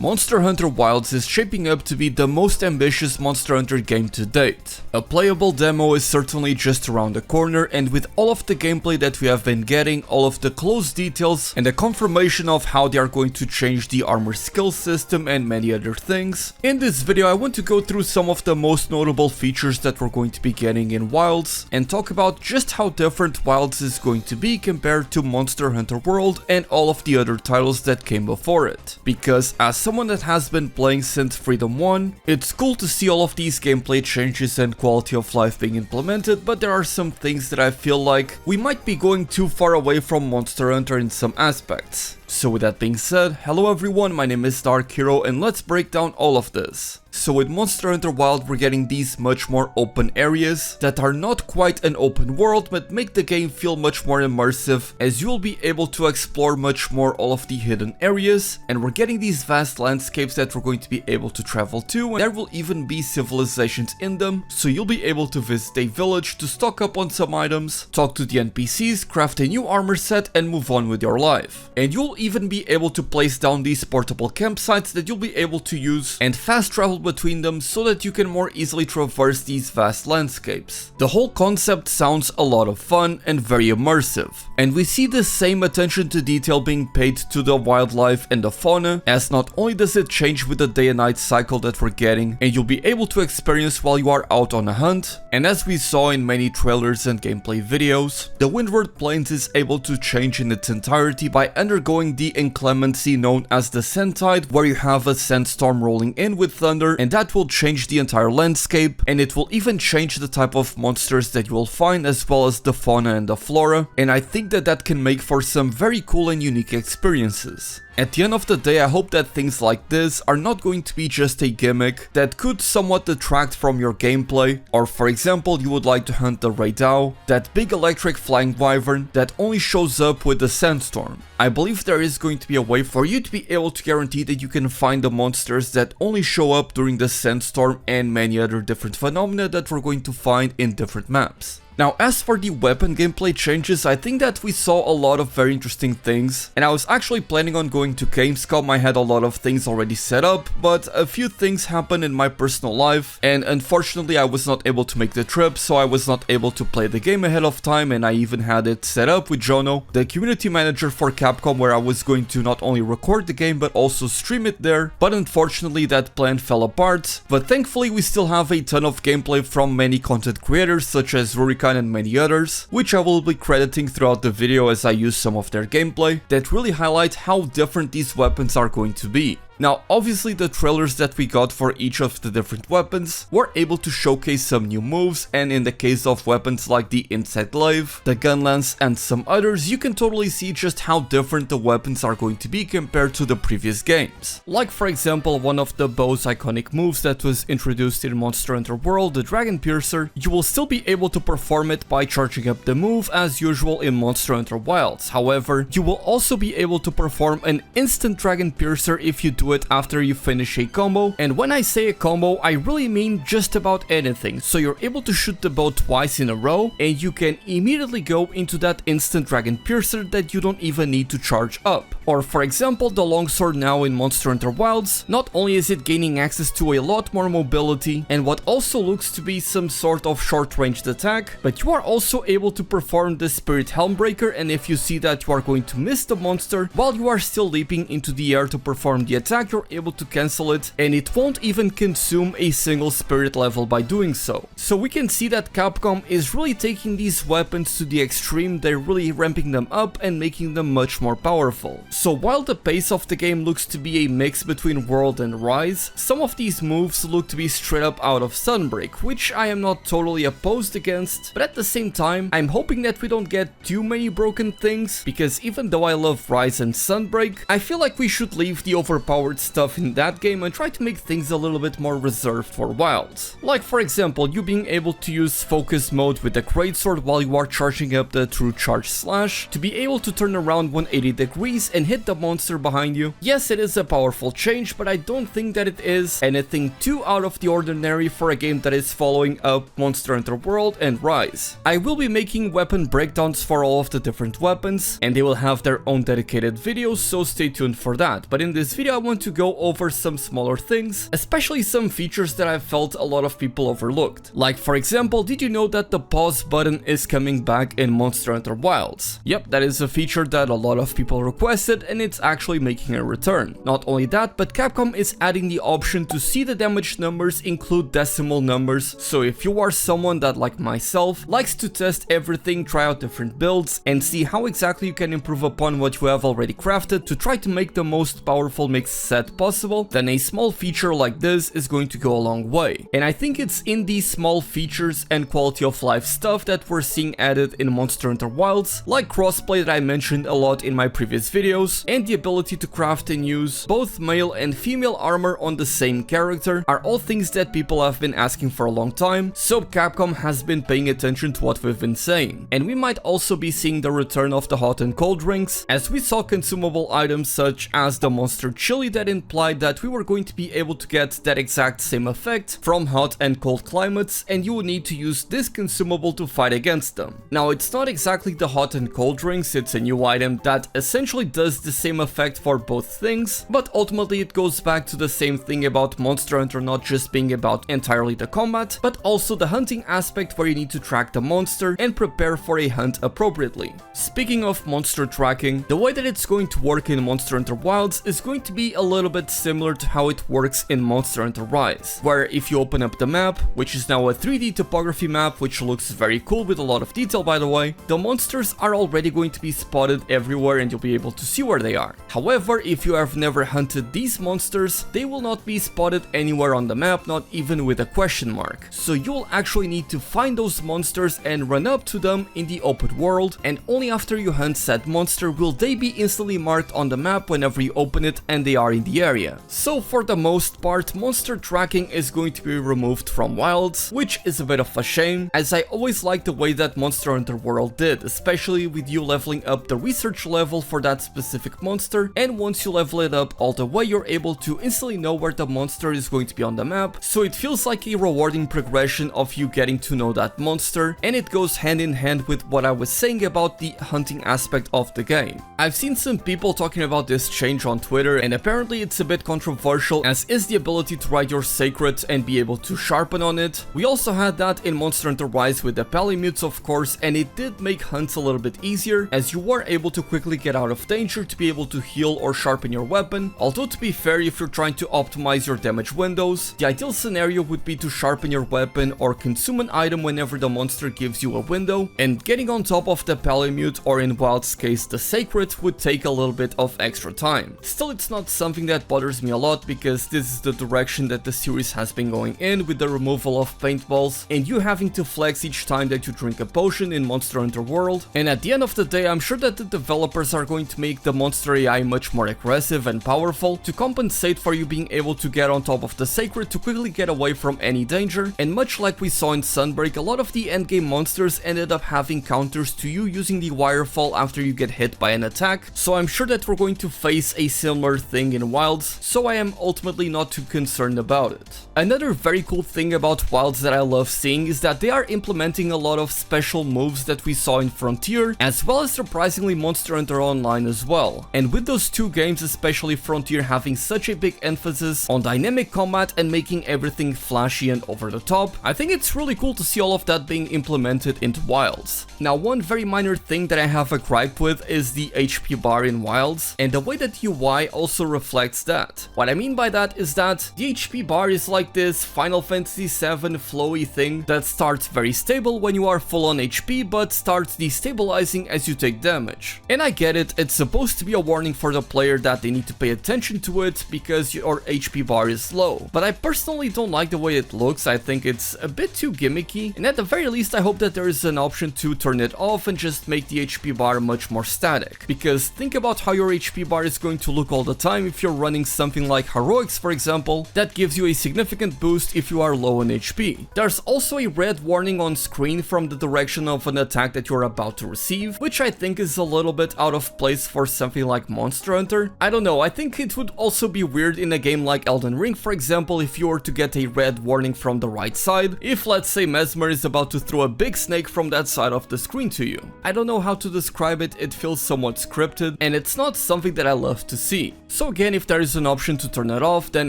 Monster Hunter Wilds is shaping up to be the most ambitious Monster Hunter game to date. A playable demo is certainly just around the corner, and with all of the gameplay that we have been getting, all of the close details, and the confirmation of how they are going to change the armor skill system and many other things, in this video I want to go through some of the most notable features that we're going to be getting in Wilds, and talk about just how different Wilds is going to be compared to Monster Hunter World and all of the other titles that came before it. Because as someone that has been playing since Freedom 1, it's cool to see all of these gameplay changes and quality of life being implemented, but there are some things that I feel like we might be going too far away from Monster Hunter in some aspects. So with that being said, hello everyone, my name is Dark Hero and let's break down all of this. So with Monster Hunter Wild we're getting these much more open areas that are not quite an open world but make the game feel much more immersive, as you'll be able to explore much more all of the hidden areas, and we're getting these vast landscapes that we're going to be able to travel to, and there will even be civilizations in them, so you'll be able to visit a village to stock up on some items, talk to the NPCs, craft a new armor set and move on with your life. And you'll even be able to place down these portable campsites that you'll be able to use and fast travel between them so that you can more easily traverse these vast landscapes. The whole concept sounds a lot of fun and very immersive, and we see the same attention to detail being paid to the wildlife and the fauna, as not only does it change with the day and night cycle that we're getting and you'll be able to experience while you are out on a hunt, and as we saw in many trailers and gameplay videos, the Windward Plains is able to change in its entirety by undergoing the inclemency known as the Sand Tide, where you have a sandstorm rolling in with thunder, and that will change the entire landscape, and it will even change the type of monsters that you will find as well as the fauna and the flora, and I think that that can make for some very cool and unique experiences. At the end of the day, I hope that things like this are not going to be just a gimmick that could somewhat detract from your gameplay, or for example you would like to hunt the Raidao, that big electric flying wyvern that only shows up with the sandstorm. I believe there is going to be a way for you to be able to guarantee that you can find the monsters that only show up during the sandstorm and many other different phenomena that we're going to find in different maps. Now, as for the weapon gameplay changes, I think that we saw a lot of very interesting things, and I was actually planning on going to Gamescom. I had a lot of things already set up, but a few things happened in my personal life, and unfortunately I was not able to make the trip, so I was not able to play the game ahead of time, and I even had it set up with Jono, the community manager for Capcom, where I was going to not only record the game but also stream it there, but unfortunately that plan fell apart. But thankfully we still have a ton of gameplay from many content creators such as Rurikan and many others, which I will be crediting throughout the video as I use some of their gameplay, that really highlight how different these weapons are going to be. Now, obviously the trailers that we got for each of the different weapons were able to showcase some new moves, and in the case of weapons like the Insect Glaive, the Gun Lance and some others, you can totally see just how different the weapons are going to be compared to the previous games. Like for example, one of the bow's iconic moves that was introduced in Monster Hunter World, the Dragon Piercer, you will still be able to perform it by charging up the move as usual in Monster Hunter Wilds. However, you will also be able to perform an instant Dragon Piercer if you do it after you finish a combo, and when I say a combo I really mean just about anything. So you're able to shoot the bow twice in a row and you can immediately go into that instant Dragon Piercer that you don't even need to charge up. Or for example, the longsword now in Monster Hunter Wilds, not only is it gaining access to a lot more mobility and what also looks to be some sort of short-ranged attack, but you are also able to perform the Spirit Helmbreaker, and if you see that you are going to miss the monster while you are still leaping into the air to perform the attack, you're able to cancel it, and it won't even consume a single spirit level by doing so. So we can see that Capcom is really taking these weapons to the extreme. They're really ramping them up and making them much more powerful. So while the pace of the game looks to be a mix between World and Rise, some of these moves look to be straight up out of Sunbreak, which I am not totally opposed against, but at the same time I'm hoping that we don't get too many broken things, because even though I love Rise and Sunbreak, I feel like we should leave the overpowered stuff in that game and try to make things a little bit more reserved for Wilds. Like for example, you being able to use focus mode with the greatsword while you are charging up the true charge slash, to be able to turn around 180 degrees and hit the monster behind you. Yes, it is a powerful change, but I don't think that it is anything too out of the ordinary for a game that is following up Monster Hunter World and Rise. I will be making weapon breakdowns for all of the different weapons, and they will have their own dedicated videos, so stay tuned for that. But in this video I want want to go over some smaller things, especially some features that I felt a lot of people overlooked. Like for example, did you know that the pause button is coming back in Monster Hunter Wilds? Yep, that is a feature that a lot of people requested and it's actually making a return. Not only that, but Capcom is adding the option to see the damage numbers include decimal numbers, so if you are someone that, like myself, likes to test everything, try out different builds, and see how exactly you can improve upon what you have already crafted to try to make the most powerful mixed set possible, then a small feature like this is going to go a long way. And I think it's in these small features and quality of life stuff that we're seeing added in Monster Hunter Wilds, like crossplay that I mentioned a lot in my previous videos, and the ability to craft and use both male and female armor on the same character, are all things that people have been asking for a long time, so Capcom has been paying attention to what we've been saying. And we might also be seeing the return of the hot and cold rings, as we saw consumable items such as the monster chili that implied that we were going to be able to get that exact same effect from hot and cold climates, and you would need to use this consumable to fight against them. Now, it's not exactly the hot and cold rings, it's a new item that essentially does the same effect for both things, but ultimately it goes back to the same thing about Monster Hunter not just being about entirely the combat, but also the hunting aspect where you need to track the monster and prepare for a hunt appropriately. Speaking of monster tracking, the way that it's going to work in Monster Hunter Wilds is going to be a little bit similar to how it works in Monster Hunter Rise, where if you open up the map, which is now a 3D topography map which looks very cool with a lot of detail by the way, the monsters are already going to be spotted everywhere and you'll be able to see where they are. However, if you have never hunted these monsters, they will not be spotted anywhere on the map, not even with a question mark. So you'll actually need to find those monsters and run up to them in the open world, and only after you hunt said monster will they be instantly marked on the map whenever you open it and they are in the area. So for the most part, monster tracking is going to be removed from Wilds, which is a bit of a shame, as I always liked the way that Monster Hunter World did, especially with you leveling up the research level for that specific monster, and once you level it up all the way you're able to instantly know where the monster is going to be on the map, so it feels like a rewarding progression of you getting to know that monster, and it goes hand in hand with what I was saying about the hunting aspect of the game. I've seen some people talking about this change on Twitter, and apparently it's a bit controversial, as is the ability to ride your sacred and be able to sharpen on it. We also had that in Monster Hunter Rise with the Palimutes of course, and it did make hunts a little bit easier, as you were able to quickly get out of danger to be able to heal or sharpen your weapon. Although to be fair, if you're trying to optimize your damage windows, the ideal scenario would be to sharpen your weapon or consume an item whenever the monster gives you a window, and getting on top of the Palimute, or in Wild's case the Sacred, would take a little bit of extra time. Still, it's not something that bothers me a lot, because this is the direction that the series has been going in, with the removal of paintballs and you having to flex each time that you drink a potion in Monster Hunter World. And at the end of the day, I'm sure that the developers are going to make the monster AI much more aggressive and powerful to compensate for you being able to get on top of the Sacred to quickly get away from any danger. And much like we saw in Sunbreak, a lot of the endgame monsters ended up having counters to you using the wirefall after you get hit by an attack, so I'm sure that we're going to face a similar thing in Wilds, so I am ultimately not too concerned about it. Another very cool thing about Wilds that I love seeing is that they are implementing a lot of special moves that we saw in Frontier, as well as surprisingly Monster Hunter Online as well. And with those two games, especially Frontier, having such a big emphasis on dynamic combat and making everything flashy and over the top, I think it's really cool to see all of that being implemented into Wilds. Now, one very minor thing that I have a gripe with is the HP bar in Wilds, and the way that UI also reflects that. What I mean by that is that the HP bar is like this Final Fantasy VII flowy thing that starts very stable when you are full on HP, but starts destabilizing as you take damage. And I get it, it's supposed to be a warning for the player that they need to pay attention to it because your HP bar is low, but I personally don't like the way it looks. I think it's a bit too gimmicky, and at the very least I hope that there is an option to turn it off and just make the HP bar much more static, because think about how your HP bar is going to look all the time if you're running something like Heroics, for example, that gives you a significant boost if you are low on HP. There's also a red warning on screen from the direction of an attack that you're about to receive, which I think is a little bit out of place for something like Monster Hunter. I don't know, I think it would also be weird in a game like Elden Ring, for example, if you were to get a red warning from the right side, if let's say Mesmer is about to throw a big snake from that side of the screen to you. I don't know how to describe it, it feels somewhat scripted, and it's not something that I love to see. So again, Again, if there is an option to turn it off, then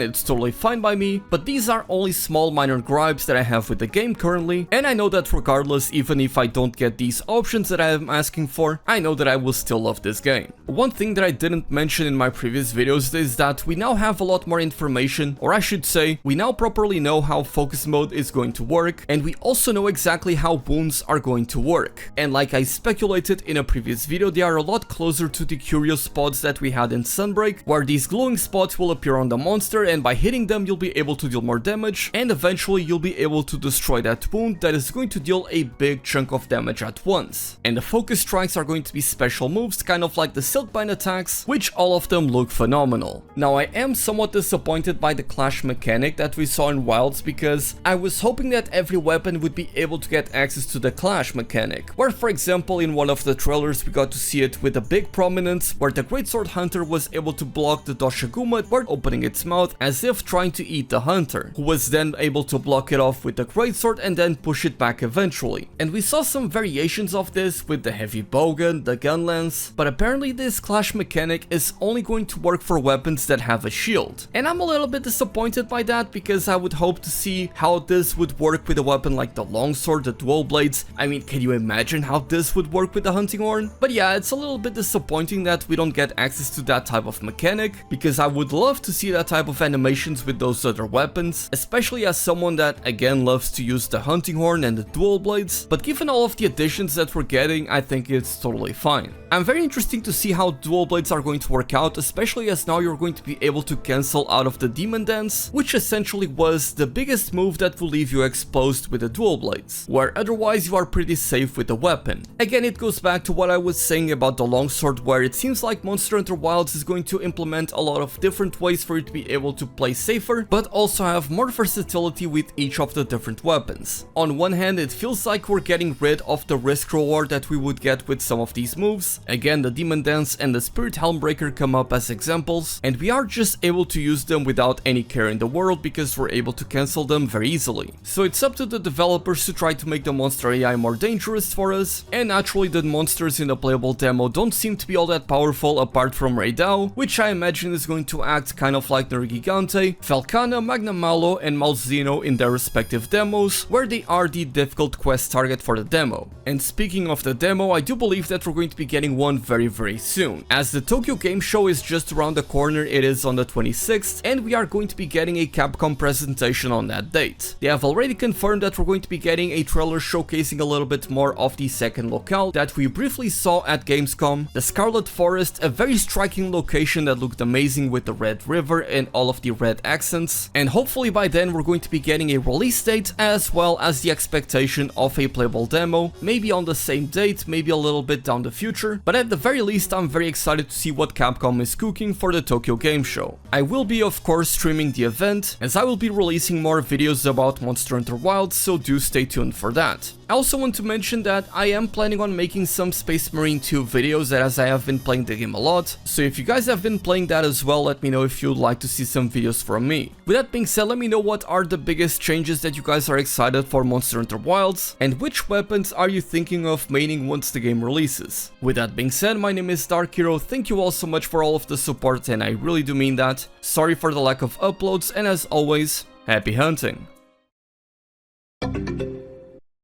it's totally fine by me, but these are only small minor gripes that I have with the game currently, and I know that regardless, even if I don't get these options that I am asking for, I know that I will still love this game. One thing that I didn't mention in my previous videos is that we now have a lot more information, or I should say, we now properly know how focus mode is going to work, and we also know exactly how wounds are going to work. And like I speculated in a previous video, they are a lot closer to the curious spots that we had in Sunbreak, where these glowing spots will appear on the monster, and by hitting them you'll be able to deal more damage, and eventually you'll be able to destroy that wound that is going to deal a big chunk of damage at once. And the focus strikes are going to be special moves, kind of like the Silkbind attacks, which all of them look phenomenal. Now I am somewhat disappointed by the clash mechanic that we saw in Wilds, because I was hoping that every weapon would be able to get access to the clash mechanic, where for example in one of the trailers we got to see it with a big prominence, where the Greatsword Hunter was able to block the Doshaguma while opening its mouth as if trying to eat the hunter, who was then able to block it off with the Greatsword and then push it back eventually. And we saw some variations of this with the heavy bowgun, the gun lance, but apparently this clash mechanic is only going to work for weapons that have a shield. And I'm a little bit disappointed by that, because I would hope to see how this would work with a weapon like the longsword, the dual blades. I mean, can you imagine how this would work with the hunting horn? But yeah, it's a little bit disappointing that we don't get access to that type of mechanic, because I would love to see that type of animations with those other weapons, especially as someone that again loves to use the hunting horn and the dual blades. But given all of the additions that we're getting, I think it's totally fine. I'm very interested to see how dual blades are going to work out, especially as now you're going to be able to cancel out of the demon dance, which essentially was the biggest move that will leave you exposed with the dual blades, where otherwise you are pretty safe with the weapon. Again, it goes back to what I was saying about the longsword, where it seems like Monster Hunter Wilds is going to implement a lot of different ways for you to be able to play safer, but also have more versatility with each of the different weapons. On one hand, it feels like we're getting rid of the risk reward that we would get with some of these moves. Again, the Demon Dance and the Spirit Helmbreaker come up as examples, and we are just able to use them without any care in the world because we're able to cancel them very easily. So it's up to the developers to try to make the monster AI more dangerous for us, and naturally the monsters in the playable demo don't seem to be all that powerful apart from Raidao, which I imagine is going to act kind of like Nergigante, Falcana, Magna Malo and Malzeno in their respective demos, where they are the difficult quest target for the demo. And speaking of the demo, I do believe that we're going to be getting one very soon. As the Tokyo Game Show is just around the corner, it is on the 26th, and we are going to be getting a Capcom presentation on that date. They have already confirmed that we're going to be getting a trailer showcasing a little bit more of the second locale that we briefly saw at Gamescom, the Scarlet Forest, a very striking location that looked amazing with the red river and all of the red accents, and hopefully by then we're going to be getting a release date as well as the expectation of a playable demo, maybe on the same date, maybe a little bit down the future, but at the very least I'm very excited to see what Capcom is cooking for the Tokyo Game Show. I will be of course streaming the event, as I will be releasing more videos about Monster Hunter Wilds, so do stay tuned for that. I also want to mention that I am planning on making some Space Marine 2 videos, as I have been playing the game a lot, so if you guys have been playing that as well, let me know if you'd like to see some videos from me. With that being said, let me know what are the biggest changes that you guys are excited for Monster Hunter Wilds, and which weapons are you thinking of maining once the game releases. With that being said, my name is Dark Hero, thank you all so much for all of the support, and I really do mean that. Sorry for the lack of uploads, and as always, happy hunting!